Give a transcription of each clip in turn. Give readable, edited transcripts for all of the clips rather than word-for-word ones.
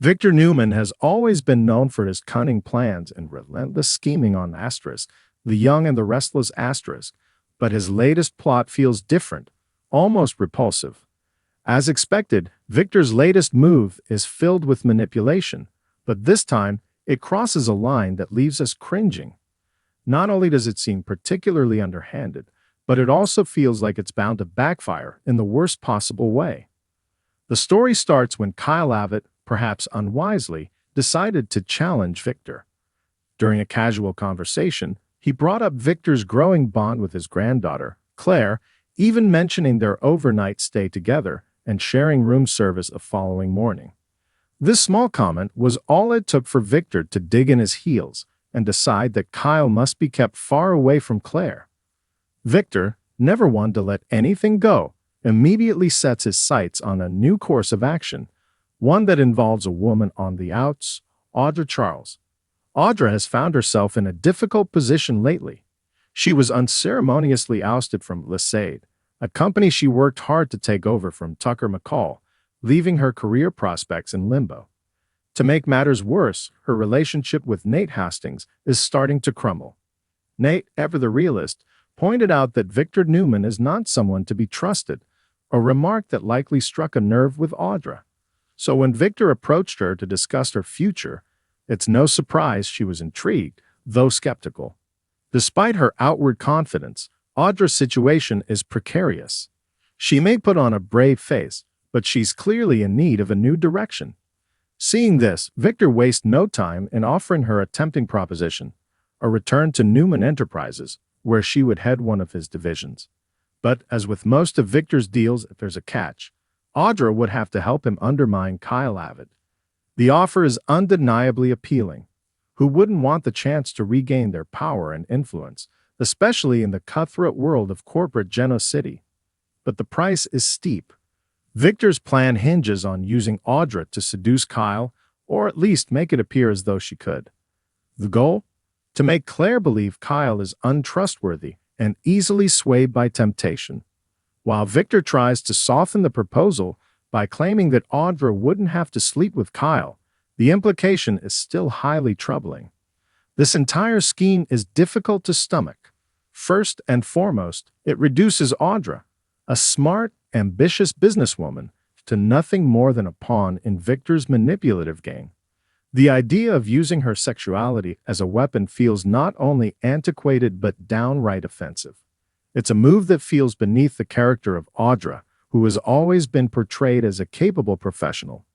Victor Newman has always been known for his cunning plans and relentless scheming on Asterisk, the young and the restless Asterisk, but his latest plot feels different, almost repulsive. As expected, Victor's latest move is filled with manipulation, but this time it crosses a line that leaves us cringing. Not only does it seem particularly underhanded, but it also feels like it's bound to backfire in the worst possible way. The story starts when Kyle Abbott, perhaps unwisely, decided to challenge Victor. During a casual conversation, he brought up Victor's growing bond with his granddaughter, Claire, even mentioning their overnight stay together and sharing room service the following morning. This small comment was all it took for Victor to dig in his heels and decide that Kyle must be kept far away from Claire. Victor, never one to let anything go, immediately sets his sights on a new course of action, one that involves a woman on the outs, Audra Charles. Audra has found herself in a difficult position lately. She was unceremoniously ousted from Lesade, a company she worked hard to take over from Tucker McCall, leaving her career prospects in limbo. To make matters worse, her relationship with Nate Hastings is starting to crumble. Nate, ever the realist, pointed out that Victor Newman is not someone to be trusted, a remark that likely struck a nerve with Audra. So when Victor approached her to discuss her future, it's no surprise she was intrigued, though skeptical. Despite her outward confidence, Audra's situation is precarious. She may put on a brave face, but she's clearly in need of a new direction. Seeing this, Victor wastes no time in offering her a tempting proposition, a return to Newman Enterprises, where she would head one of his divisions. But as with most of Victor's deals, there's a catch. Audra would have to help him undermine Kyle Abbott. The offer is undeniably appealing. Who wouldn't want the chance to regain their power and influence, especially in the cutthroat world of corporate Genoa City? But the price is steep. Victor's plan hinges on using Audra to seduce Kyle, or at least make it appear as though she could. The goal? To make Claire believe Kyle is untrustworthy and easily swayed by temptation. While Victor tries to soften the proposal by claiming that Audra wouldn't have to sleep with Kyle, the implication is still highly troubling. This entire scheme is difficult to stomach. First and foremost, it reduces Audra, a smart, ambitious businesswoman, to nothing more than a pawn in Victor's manipulative game. The idea of using her sexuality as a weapon feels not only antiquated but downright offensive. It's a move that feels beneath the character of Audra, who has always been portrayed as a capable professional.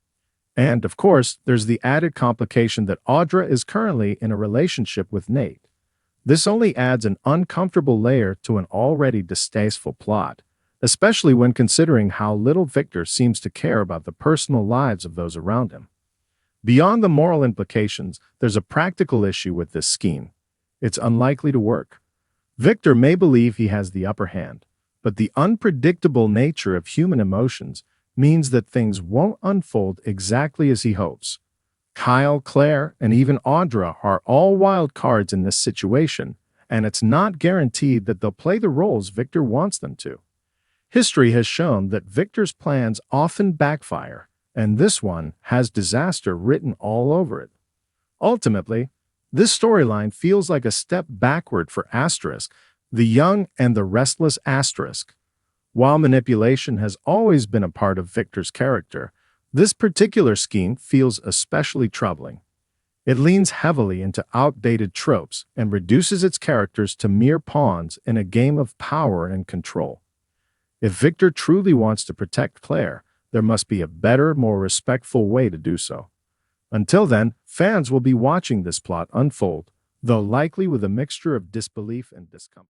And, of course, there's the added complication that Audra is currently in a relationship with Nate. This only adds an uncomfortable layer to an already distasteful plot, especially when considering how little Victor seems to care about the personal lives of those around him. Beyond the moral implications, there's a practical issue with this scheme. It's unlikely to work. Victor may believe he has the upper hand, but the unpredictable nature of human emotions means that things won't unfold exactly as he hopes. Kyle, Claire, and even Audra are all wild cards in this situation, and it's not guaranteed that they'll play the roles Victor wants them to. History has shown that Victor's plans often backfire, and this one has disaster written all over it. Ultimately, this storyline feels like a step backward for Asterisk, the young and the restless Asterisk. While manipulation has always been a part of Victor's character, this particular scheme feels especially troubling. It leans heavily into outdated tropes and reduces its characters to mere pawns in a game of power and control. If Victor truly wants to protect Claire, there must be a better, more respectful way to do so. Until then, fans will be watching this plot unfold, though likely with a mixture of disbelief and discomfort.